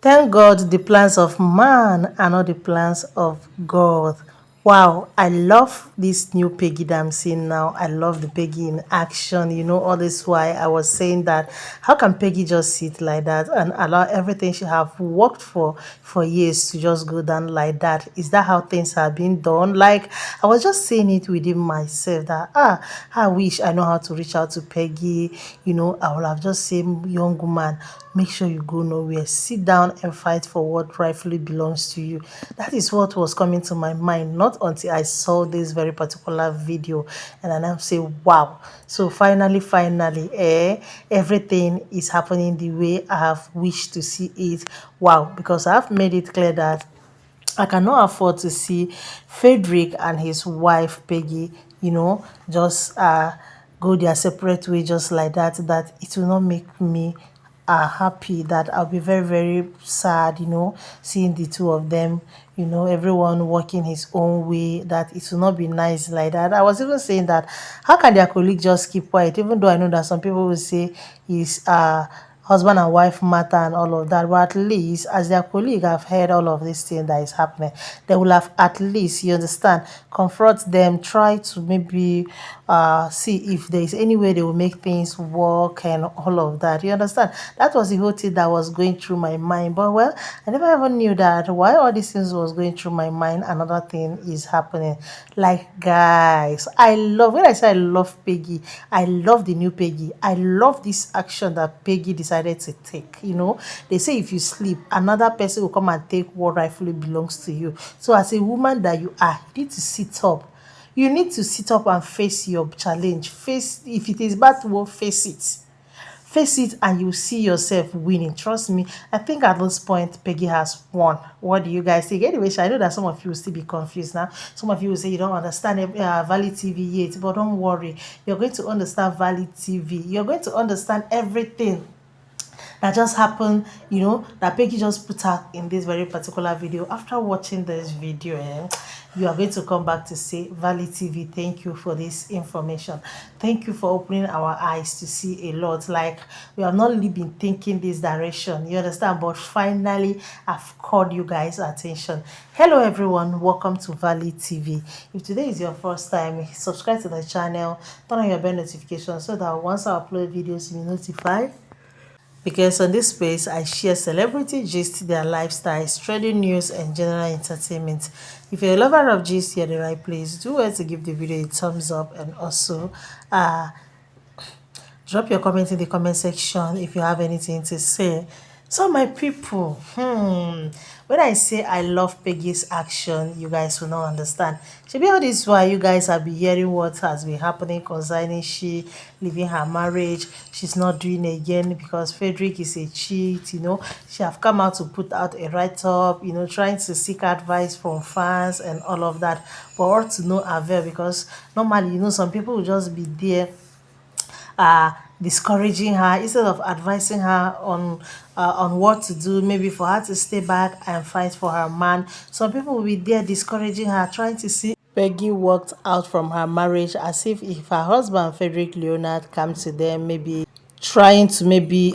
Thank God the plans of man are not the plans of God. Wow, I love this new Peggy that I'm seeing now. I love the Peggy in action. All this why I was saying that how can Peggy just sit like that and allow everything she have worked for years to just go down like that? Is that how things have been done? Like I was just saying it within myself that I wish I know how to reach out to Peggy. I would have just said, young woman, make sure you go nowhere. Sit down and fight for what rightfully belongs to you. That is what was coming to my mind, not until I saw this very particular video. And then I say, wow. So finally, everything is happening the way I have wished to see it. Wow, because I've made it clear that I cannot afford to see Frederick and his wife Peggy, just go their separate way just like that. That it will not make me happy. That I'll be very, very sad, seeing the two of them, everyone walking his own way. That it will not be nice like that. I was even saying that how can their colleague just keep quiet, even though I know that some people will say he's husband and wife matter and all of that. But at least, as their colleague have heard all of this thing that is happening, they will have at least, you understand, confront them, try to maybe see if there is any way they will make things work and all of that. You understand? That was the whole thing that was going through my mind. But well, I never ever knew that why all these things was going through my mind. Another thing is happening. Like guys, when I say I love Peggy, I love the new Peggy. I love this action that Peggy decided to take. They say if you sleep, another person will come and take what rightfully belongs to you. So as a woman that you are, you need to sit up. You need to sit up and face your challenge. Face, if it is bad to work, face it. Face it and you see yourself winning. Trust me, I think at this point, Peggy has won. What do you guys think? Anyway, I know that some of you will still be confused now. Some of you will say you don't understand Valley TV yet, but don't worry. You're going to understand Valley TV. You're going to understand everything that just happened, that Peggy just put out in this very particular video. After watching this video, you are going to come back to say, Valley TV, thank you for this information. Thank you for opening our eyes to see a lot. Like, we have not really been thinking this direction, you understand? But finally, I've called you guys' attention. Hello, everyone. Welcome to Valley TV. If today is your first time, subscribe to the channel, turn on your bell notification so that once I upload videos, you'll be notified, because on this space I share celebrity gist, their lifestyles, trending news, and general entertainment. If you're a lover of gist, you're the right place. Do well to give the video a thumbs up, and also uh drop your comment in the comment section if you have anything to say. So my people, when I say I love Peggy's action, you guys will not understand. Should be all this why you guys have been hearing what has been happening concerning she leaving her marriage. She's not doing it again because Frederick is a cheat. She have come out to put out a write-up, trying to seek advice from fans and all of that, but all to no avail, because normally, some people will just be there uh, discouraging her instead of advising her on what to do, maybe for her to stay back and fight for her man. Some people will be there discouraging her, trying to see Peggy walked out from her marriage as if her husband Frederick Leonard come to them, maybe trying to maybe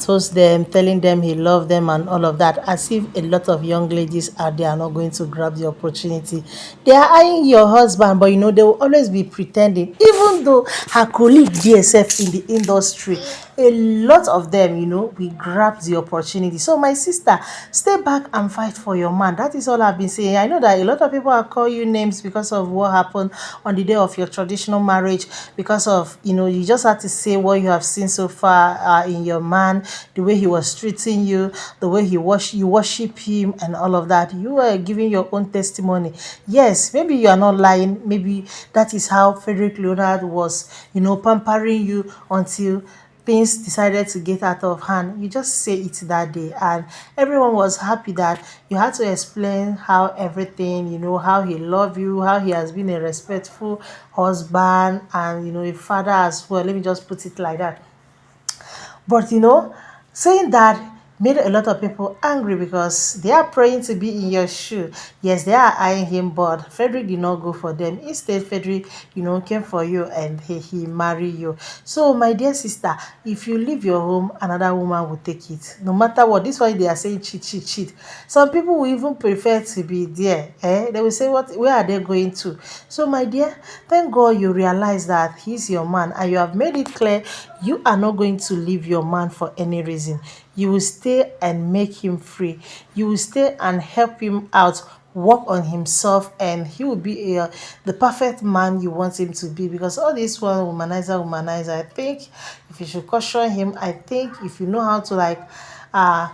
toast them, telling them he loved them and all of that, as if a lot of young ladies out there are not going to grab the opportunity. They are eyeing your husband, but they will always be pretending, even though her colleague DSF in the industry, a lot of them, we grab the opportunity. So my sister, stay back and fight for your man. That is all I've been saying. I know that a lot of people are calling you names because of what happened on the day of your traditional marriage, because of, you just had to say what you have seen so far in your man, the way he was treating you, the way you worship him and all of that. You are giving your own testimony. Yes, maybe you are not lying. Maybe that is how Frederick Leonard was, pampering you until things decided to get out of hand. You just say it that day, and everyone was happy that you had to explain how everything, how he loved you, how he has been a respectful husband and, a father as well. Let me just put it like that. But saying that made a lot of people angry because they are praying to be in your shoe. Yes, they are eyeing him, but Frederick did not go for them. Instead, Frederick, came for you and he married you. So, my dear sister, if you leave your home, another woman will take it. No matter what, this is why they are saying cheat, cheat, cheat. Some people will even prefer to be there. They will say, what? Where are they going to? So, my dear, thank God you realize that he's your man and you have made it clear you are not going to leave your man for any reason. You will stay and make him free. You will stay and help him out, work on himself, and he will be the perfect man you want him to be. Because all this one, womanizer, I think if you should caution him, I think if you know how to uh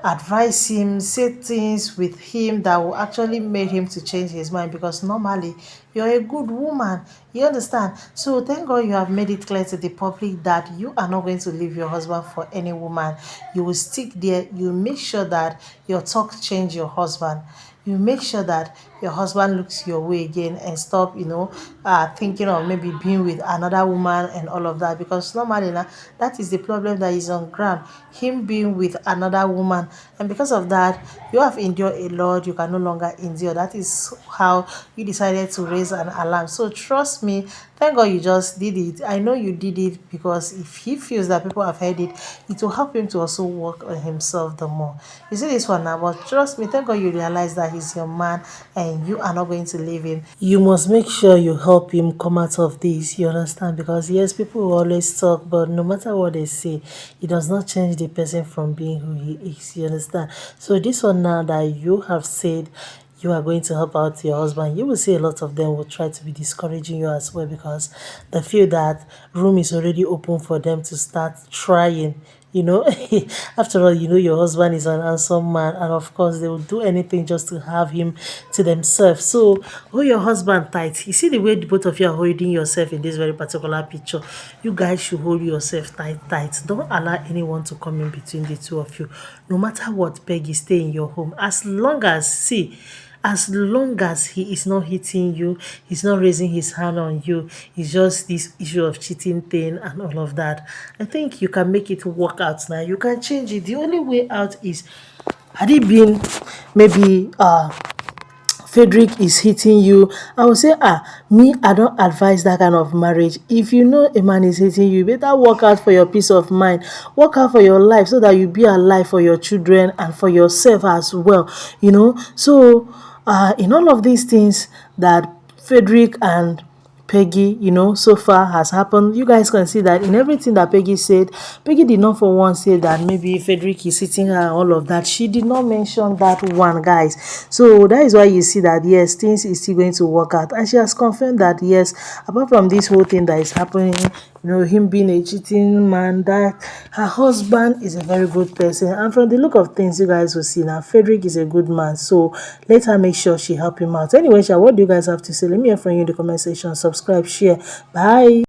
advise him, say things with him that will actually make him to change his mind, because normally you're a good woman. You understand? So thank God you have made it clear to the public that you are not going to leave your husband for any woman. You will stick there. You make sure that your talk change your husband. You make sure that your husband looks your way again and stop, thinking of maybe being with another woman and all of that. Because normally now, that is the problem that is on ground. Him being with another woman. And because of that, you have endured a lot. You can no longer endure. That is how you decided to raise an alarm. So trust me, thank God you just did it. I know you did it because if he feels that people have heard it, it will help him to also work on himself the more. You see this one now, but trust me, thank God you realize that he's your man and you are not going to leave him. You must make sure you help him come out of this. You understand? Because yes, people will always talk, but no matter what they say, it does not change the person from being who he is. You understand? So this one now that you have said you are going to help out your husband, you will see a lot of them will try to be discouraging you as well, because they feel that room is already open for them to start trying. you know After all, your husband is an handsome man, and of course they will do anything just to have him to themselves. So hold your husband tight. You see the way the both of you are holding yourself in this very particular picture. You guys should hold yourself tight. Don't allow anyone to come in between the two of you. No matter what, Peggy, stay in your home. As long as he is not hitting you, he's not raising his hand on you, it's just this issue of cheating thing and all of that, I think you can make it work out now. You can change it. The only way out is, had it been maybe Frederick is hitting you, I will say, me, I don't advise that kind of marriage. If you know a man is hitting you, better work out for your peace of mind, work out for your life, so that you be alive for your children and for yourself as well. So in all of these things that Frederick and Peggy, so far has happened, you guys can see that in everything that Peggy said, Peggy did not for once say that maybe Frederick is hitting her and all of that. She did not mention that one, guys. So that is why you see that, yes, things is still going to work out. And she has confirmed that, yes, apart from this whole thing that is happening, him being a cheating man, that her husband is a very good person. And from the look of things, you guys will see now, Frederick is a good man. So let her make sure she help him out. Anyway, what do you guys have to say? Let me hear from you in the comment section. Subscribe, share. Bye.